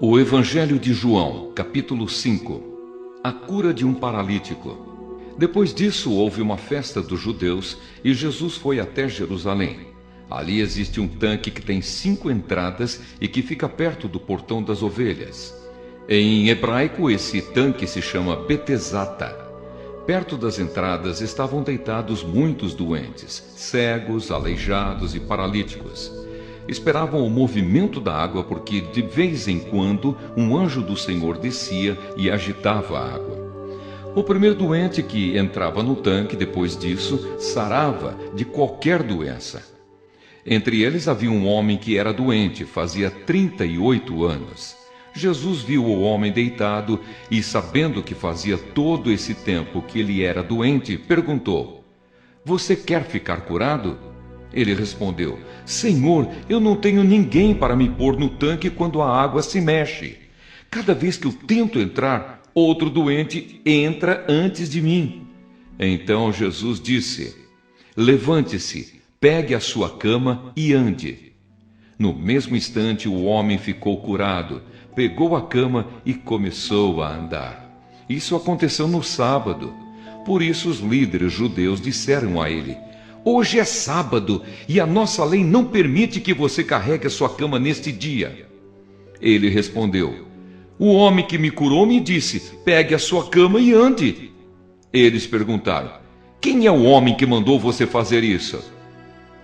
O Evangelho de João, capítulo 5. A cura de um paralítico. Depois disso, houve uma festa dos judeus e Jesus foi até Jerusalém. Ali existe um tanque que tem 5 entradas e que fica perto do portão das ovelhas. Em hebraico, esse tanque se chama Betesata. Perto das entradas estavam deitados muitos doentes, cegos, aleijados e paralíticos. Esperavam o movimento da água porque de vez em quando um anjo do Senhor descia e agitava a água. O primeiro doente que entrava no tanque depois disso sarava de qualquer doença. Entre eles havia um homem que era doente, fazia 38 anos. Jesus viu o homem deitado e, sabendo que fazia todo esse tempo que ele era doente, perguntou: "Você quer ficar curado?" Ele respondeu: "Senhor, eu não tenho ninguém para me pôr no tanque quando a água se mexe. Cada vez que eu tento entrar, outro doente entra antes de mim." Então Jesus disse: "Levante-se, pegue a sua cama e ande." No mesmo instante, o homem ficou curado, pegou a cama e começou a andar. Isso aconteceu no sábado. Por isso os líderes judeus disseram a ele: "Hoje é sábado e a nossa lei não permite que você carregue a sua cama neste dia." Ele respondeu: "O homem que me curou me disse: pegue a sua cama e ande." Eles perguntaram: "Quem é o homem que mandou você fazer isso?"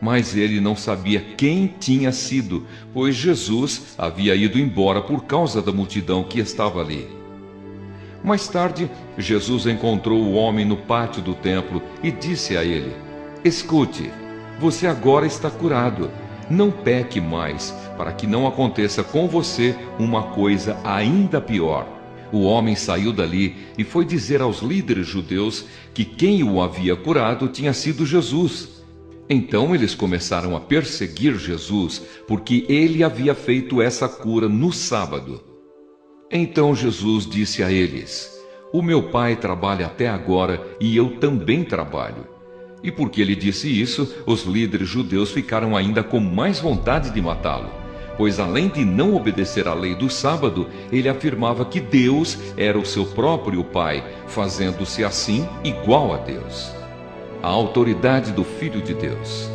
Mas ele não sabia quem tinha sido, pois Jesus havia ido embora por causa da multidão que estava ali. Mais tarde, Jesus encontrou o homem no pátio do templo e disse a ele: "Escute, você agora está curado. Não peque mais, para que não aconteça com você uma coisa ainda pior." O homem saiu dali e foi dizer aos líderes judeus que quem o havia curado tinha sido Jesus. Então eles começaram a perseguir Jesus, porque ele havia feito essa cura no sábado. Então Jesus disse a eles: "O meu Pai trabalha até agora e eu também trabalho." E porque ele disse isso, os líderes judeus ficaram ainda com mais vontade de matá-lo, pois além de não obedecer à lei do sábado, ele afirmava que Deus era o seu próprio Pai, fazendo-se assim igual a Deus. A autoridade do Filho de Deus.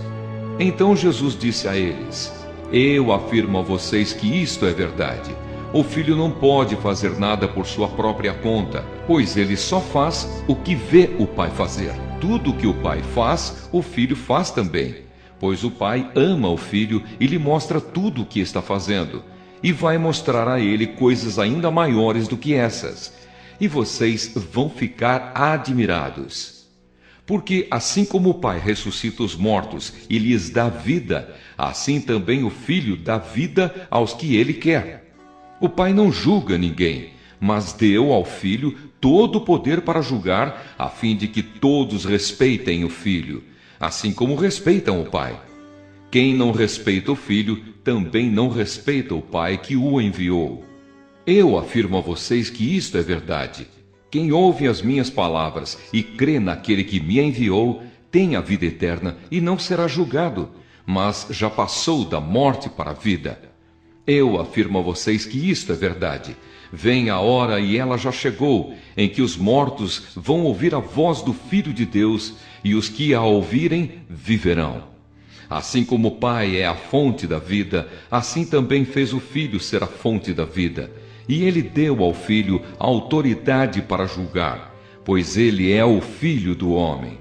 Então Jesus disse a eles: "Eu afirmo a vocês que isto é verdade. O Filho não pode fazer nada por sua própria conta, pois ele só faz o que vê o Pai fazer. Tudo o que o Pai faz, o Filho faz também, pois o Pai ama o Filho e lhe mostra tudo o que está fazendo, e vai mostrar a ele coisas ainda maiores do que essas. E vocês vão ficar admirados. Porque assim como o Pai ressuscita os mortos e lhes dá vida, assim também o Filho dá vida aos que ele quer. O Pai não julga ninguém, mas deu ao Filho todo o poder para julgar, a fim de que todos respeitem o Filho, assim como respeitam o Pai. Quem não respeita o Filho, também não respeita o Pai que o enviou. Eu afirmo a vocês que isto é verdade. Quem ouve as minhas palavras e crê naquele que me enviou, tem a vida eterna e não será julgado, mas já passou da morte para a vida. Eu afirmo a vocês que isto é verdade. Vem a hora, e ela já chegou, em que os mortos vão ouvir a voz do Filho de Deus, e os que a ouvirem viverão. Assim como o Pai é a fonte da vida, assim também fez o Filho ser a fonte da vida. E ele deu ao Filho a autoridade para julgar, pois ele é o Filho do homem.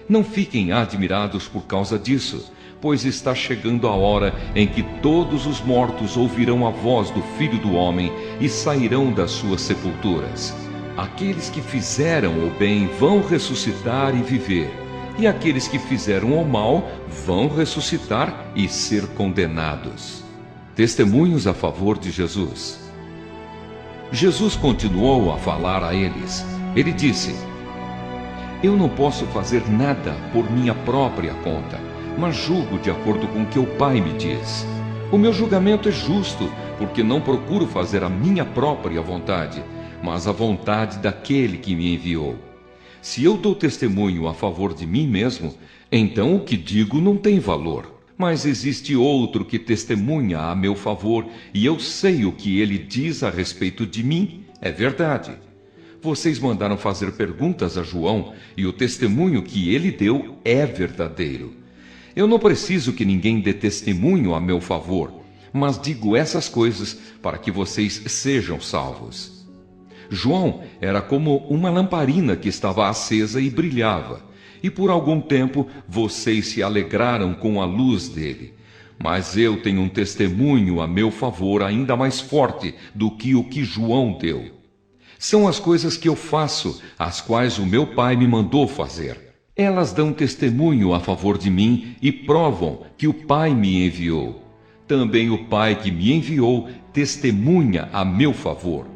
Não fiquem admirados por causa disso, pois está chegando a hora em que todos os mortos ouvirão a voz do Filho do homem e sairão das suas sepulturas. Aqueles que fizeram o bem vão ressuscitar e viver, e aqueles que fizeram o mal vão ressuscitar e ser condenados. Testemunhos a favor de Jesus. Jesus continuou a falar a eles. Ele disse: "Eu não posso fazer nada por minha própria conta, mas julgo de acordo com o que o Pai me diz. O meu julgamento é justo, porque não procuro fazer a minha própria vontade, mas a vontade daquele que me enviou. Se eu dou testemunho a favor de mim mesmo, então o que digo não tem valor. Mas existe outro que testemunha a meu favor, e eu sei o que ele diz a respeito de mim é verdade. Vocês mandaram fazer perguntas a João, e o testemunho que ele deu é verdadeiro. Eu não preciso que ninguém dê testemunho a meu favor, mas digo essas coisas para que vocês sejam salvos. João era como uma lamparina que estava acesa e brilhava, e por algum tempo vocês se alegraram com a luz dele. Mas eu tenho um testemunho a meu favor ainda mais forte do que o que João deu. São as coisas que eu faço, as quais o meu Pai me mandou fazer. Elas dão testemunho a favor de mim e provam que o Pai me enviou. Também o Pai que me enviou testemunha a meu favor.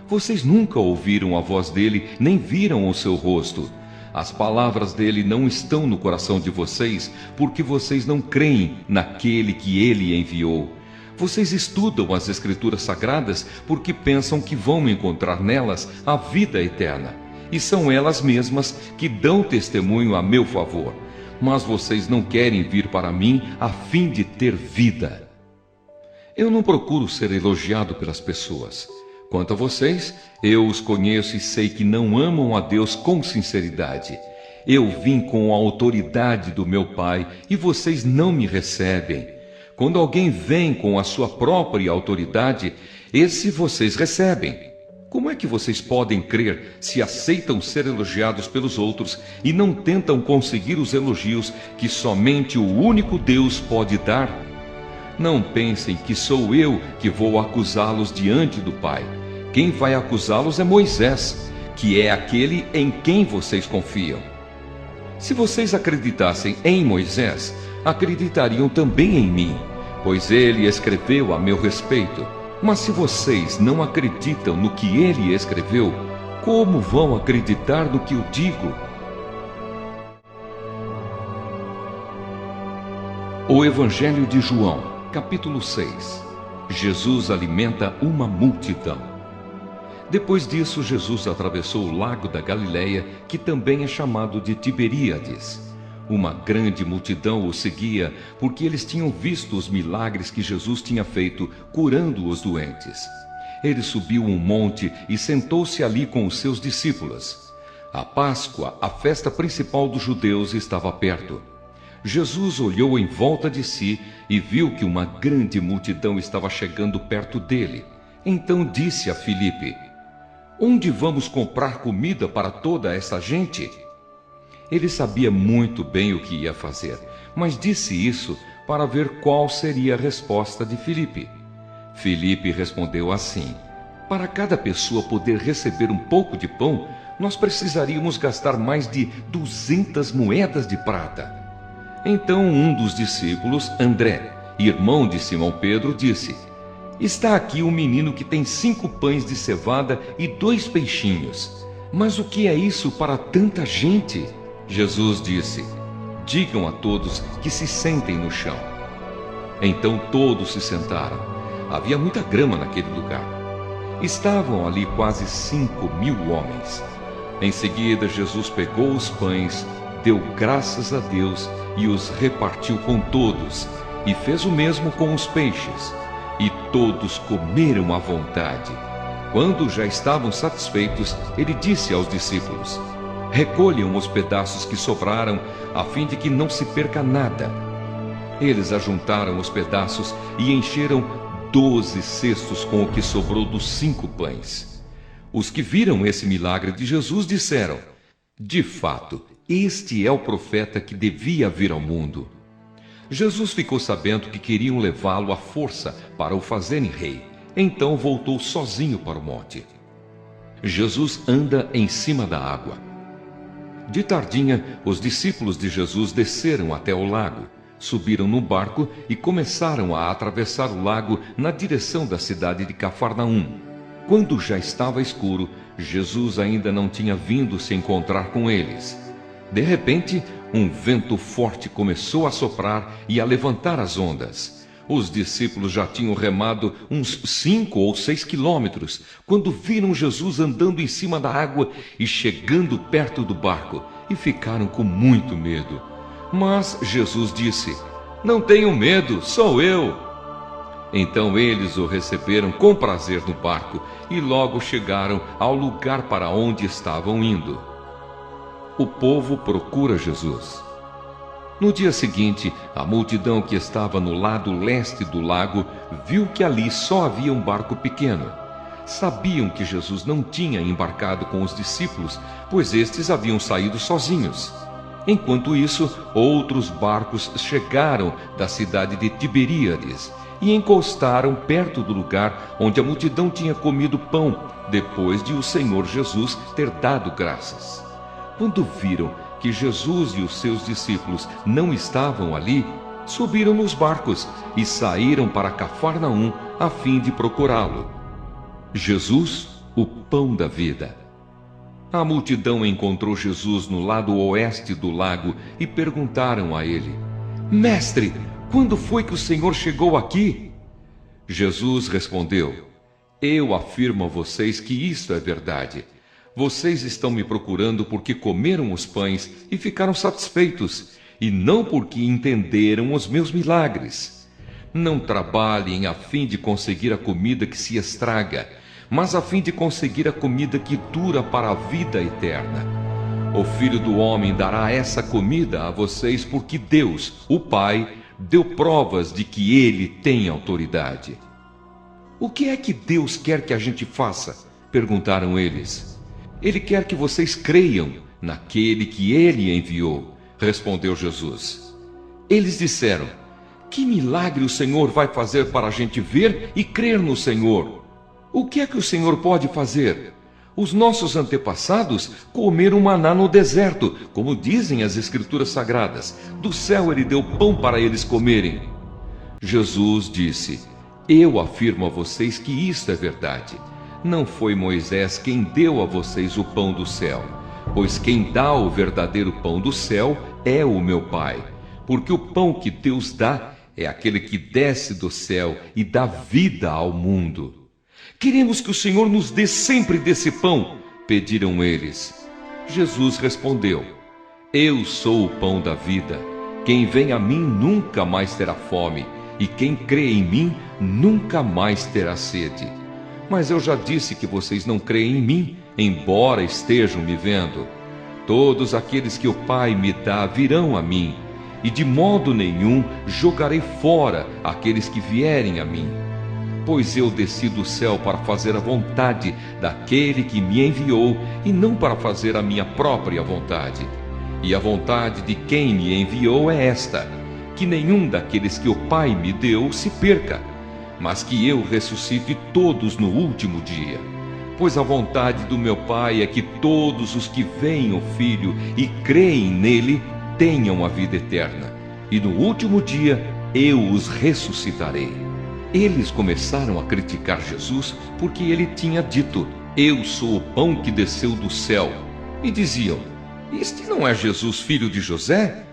Vocês nunca ouviram a voz dele, nem viram o seu rosto. As palavras dele não estão no coração de vocês, porque vocês não creem naquele que ele enviou. Vocês estudam as Escrituras Sagradas porque pensam que vão encontrar nelas a vida eterna. E são elas mesmas que dão testemunho a meu favor. Mas vocês não querem vir para mim a fim de ter vida. Eu não procuro ser elogiado pelas pessoas. Quanto a vocês, eu os conheço e sei que não amam a Deus com sinceridade. Eu vim com a autoridade do meu Pai e vocês não me recebem. Quando alguém vem com a sua própria autoridade, esse vocês recebem. Como é que vocês podem crer se aceitam ser elogiados pelos outros e não tentam conseguir os elogios que somente o único Deus pode dar? Não pensem que sou eu que vou acusá-los diante do Pai. Quem vai acusá-los é Moisés, que é aquele em quem vocês confiam. Se vocês acreditassem em Moisés, acreditariam também em mim, pois ele escreveu a meu respeito. Mas se vocês não acreditam no que ele escreveu, como vão acreditar no que eu digo? O Evangelho de João, capítulo 6. Jesus alimenta uma multidão. Depois disso, Jesus atravessou o lago da Galileia, que também é chamado de Tiberíades. Uma grande multidão o seguia, porque eles tinham visto os milagres que Jesus tinha feito, curando os doentes. Ele subiu um monte e sentou-se ali com os seus discípulos. A Páscoa, a festa principal dos judeus, estava perto. Jesus olhou em volta de si e viu que uma grande multidão estava chegando perto dele. Então disse a Filipe: "Onde vamos comprar comida para toda essa gente?" Ele sabia muito bem o que ia fazer, mas disse isso para ver qual seria a resposta de Filipe. Filipe respondeu assim: "Para cada pessoa poder receber um pouco de pão, nós precisaríamos gastar mais de 200 moedas de prata." Então um dos discípulos, André, irmão de Simão Pedro, disse: "Está aqui um menino que tem 5 pães de cevada e 2 peixinhos. Mas o que é isso para tanta gente?" Jesus disse: "Digam a todos que se sentem no chão." Então todos se sentaram. Havia muita grama naquele lugar. Estavam ali quase 5.000 homens. Em seguida, Jesus pegou os pães, deu graças a Deus e os repartiu com todos, e fez o mesmo com os peixes. E todos comeram à vontade. Quando já estavam satisfeitos, ele disse aos discípulos: "Recolham os pedaços que sobraram, a fim de que não se perca nada." Eles ajuntaram os pedaços e encheram 12 cestos com o que sobrou dos 5 pães. Os que viram esse milagre de Jesus disseram: "De fato, este é o profeta que devia vir ao mundo." Jesus ficou sabendo que queriam levá-lo à força para o fazerem rei. Então voltou sozinho para o monte. Jesus anda em cima da água. De tardinha, os discípulos de Jesus desceram até o lago, subiram no barco e começaram a atravessar o lago na direção da cidade de Cafarnaum. Quando já estava escuro, Jesus ainda não tinha vindo se encontrar com eles. De repente, um vento forte começou a soprar e a levantar as ondas. Os discípulos já tinham remado uns 5 ou 6 quilômetros, quando viram Jesus andando em cima da água e chegando perto do barco, e ficaram com muito medo. Mas Jesus disse: Não tenham medo, sou eu. Então eles o receberam com prazer no barco e logo chegaram ao lugar para onde estavam indo. O povo procura Jesus. No dia seguinte, a multidão que estava no lado leste do lago viu que ali só havia um barco pequeno. Sabiam que Jesus não tinha embarcado com os discípulos, pois estes haviam saído sozinhos. Enquanto isso, outros barcos chegaram da cidade de Tiberíades e encostaram perto do lugar onde a multidão tinha comido pão, depois de o Senhor Jesus ter dado graças. Quando viram que Jesus e os seus discípulos não estavam ali, subiram nos barcos e saíram para Cafarnaum a fim de procurá-lo. Jesus, o pão da vida. A multidão encontrou Jesus no lado oeste do lago e perguntaram a ele: Mestre, quando foi que o Senhor chegou aqui? Jesus respondeu: Eu afirmo a vocês que isto é verdade. Vocês estão me procurando porque comeram os pães e ficaram satisfeitos, e não porque entenderam os meus milagres. Não trabalhem a fim de conseguir a comida que se estraga, mas a fim de conseguir a comida que dura para a vida eterna. O Filho do Homem dará essa comida a vocês porque Deus, o Pai, deu provas de que Ele tem autoridade. O que é que Deus quer que a gente faça? Perguntaram eles. Ele quer que vocês creiam naquele que Ele enviou, respondeu Jesus. Eles disseram: Que milagre o Senhor vai fazer para a gente ver e crer no Senhor? O que é que o Senhor pode fazer? Os nossos antepassados comeram maná no deserto, como dizem as Escrituras Sagradas. Do céu Ele deu pão para eles comerem. Jesus disse: Eu afirmo a vocês que isto é verdade. Não foi Moisés quem deu a vocês o pão do céu, pois quem dá o verdadeiro pão do céu é o meu Pai. Porque o pão que Deus dá é aquele que desce do céu e dá vida ao mundo. Queremos que o Senhor nos dê sempre desse pão, pediram eles. Jesus respondeu: Eu sou o pão da vida. Quem vem a mim nunca mais terá fome, e quem crê em mim nunca mais terá sede. Mas eu já disse que vocês não creem em mim, embora estejam me vendo. Todos aqueles que o Pai me dá virão a mim, e de modo nenhum jogarei fora aqueles que vierem a mim. Pois eu desci do céu para fazer a vontade daquele que me enviou, e não para fazer a minha própria vontade. E a vontade de quem me enviou é esta: que nenhum daqueles que o Pai me deu se perca, mas que eu ressuscite todos no último dia. Pois a vontade do meu Pai é que todos os que veem o Filho e creem nele tenham a vida eterna, e no último dia eu os ressuscitarei. Eles começaram a criticar Jesus porque ele tinha dito: Eu sou o pão que desceu do céu. E diziam: Este não é Jesus, filho de José?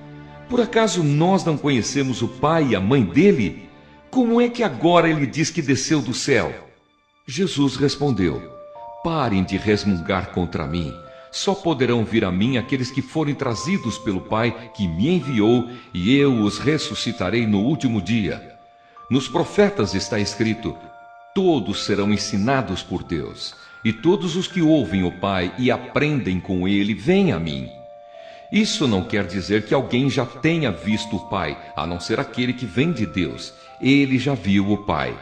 Por acaso nós não conhecemos o pai e a mãe dele? Como é que agora ele diz que desceu do céu? Jesus respondeu: Parem de resmungar contra mim. Só poderão vir a mim aqueles que forem trazidos pelo Pai que me enviou, e eu os ressuscitarei no último dia. Nos profetas está escrito: todos serão ensinados por Deus, e todos os que ouvem o Pai e aprendem com ele vêm a mim. Isso não quer dizer que alguém já tenha visto o Pai, a não ser aquele que vem de Deus. Ele já viu o Pai.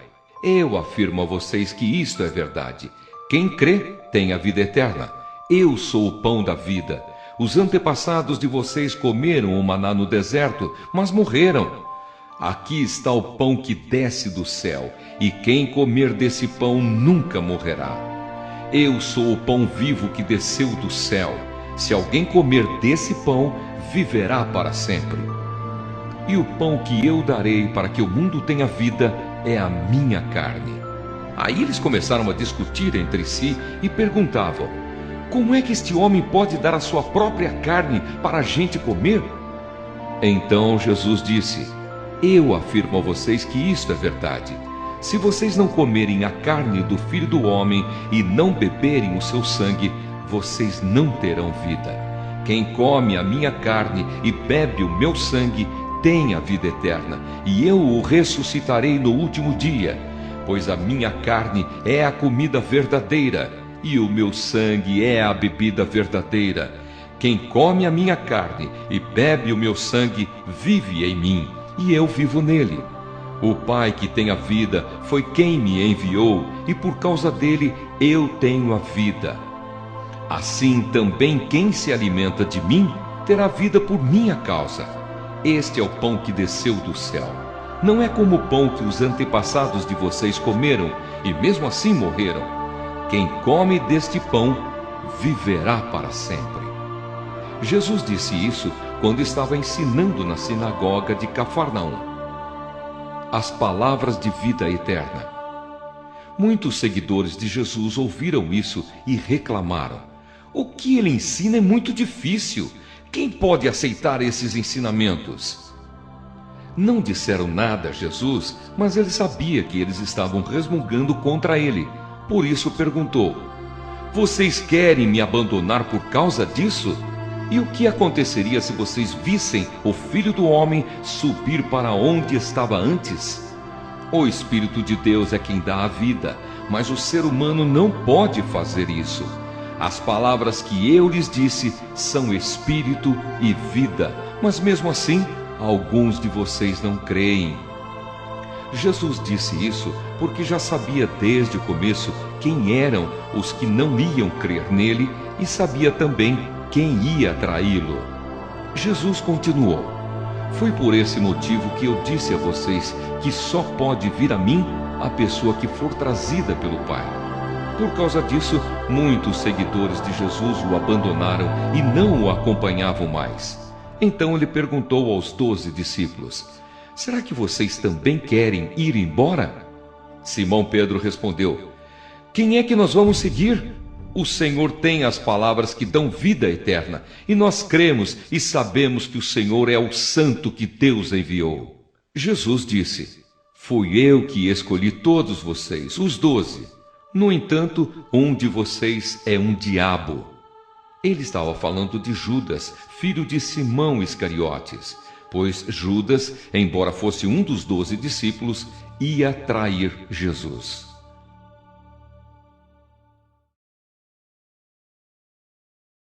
Eu afirmo a vocês que isto é verdade. Quem crê tem a vida eterna. Eu sou o pão da vida. Os antepassados de vocês comeram o maná no deserto, mas morreram. Aqui está o pão que desce do céu, e quem comer desse pão nunca morrerá. Eu sou o pão vivo que desceu do céu. Se alguém comer desse pão, viverá para sempre. E o pão que eu darei para que o mundo tenha vida é a minha carne. Aí eles começaram a discutir entre si e perguntavam: Como é que este homem pode dar a sua própria carne para a gente comer? Então Jesus disse: Eu afirmo a vocês que isto é verdade. Se vocês não comerem a carne do Filho do Homem e não beberem o seu sangue, vocês não terão vida. Quem come a minha carne e bebe o meu sangue tem a vida eterna, e eu o ressuscitarei no último dia, pois a minha carne é a comida verdadeira, e o meu sangue é a bebida verdadeira. Quem come a minha carne e bebe o meu sangue vive em mim, e eu vivo nele. O Pai que tem a vida foi quem me enviou, e por causa dele eu tenho a vida. Assim também quem se alimenta de mim terá vida por minha causa. Este é o pão que desceu do céu. Não é como o pão que os antepassados de vocês comeram e mesmo assim morreram. Quem come deste pão viverá para sempre. Jesus disse isso quando estava ensinando na sinagoga de Cafarnaum. As palavras de vida eterna. Muitos seguidores de Jesus ouviram isso e reclamaram: o que ele ensina é muito difícil. Quem pode aceitar esses ensinamentos? Não disseram nada a Jesus, mas ele sabia que eles estavam resmungando contra ele. Por isso perguntou: vocês querem me abandonar por causa disso? E o que aconteceria se vocês vissem o Filho do Homem subir para onde estava antes? O Espírito de Deus é quem dá a vida, mas o ser humano não pode fazer isso. As palavras que eu lhes disse são espírito e vida, mas mesmo assim, alguns de vocês não creem. Jesus disse isso porque já sabia desde o começo quem eram os que não iam crer nele e sabia também quem ia traí-lo. Jesus continuou: foi por esse motivo que eu disse a vocês que só pode vir a mim a pessoa que for trazida pelo Pai. Por causa disso, muitos seguidores de Jesus o abandonaram e não o acompanhavam mais. Então ele perguntou aos 12 discípulos: será que vocês também querem ir embora? Simão Pedro respondeu: quem é que nós vamos seguir? O Senhor tem as palavras que dão vida eterna, e nós cremos e sabemos que o Senhor é o Santo que Deus enviou. Jesus disse: fui eu que escolhi todos vocês, os 12. No entanto, um de vocês é um diabo. Ele estava falando de Judas, filho de Simão Iscariotes, pois Judas, embora fosse um dos 12 discípulos, ia trair Jesus.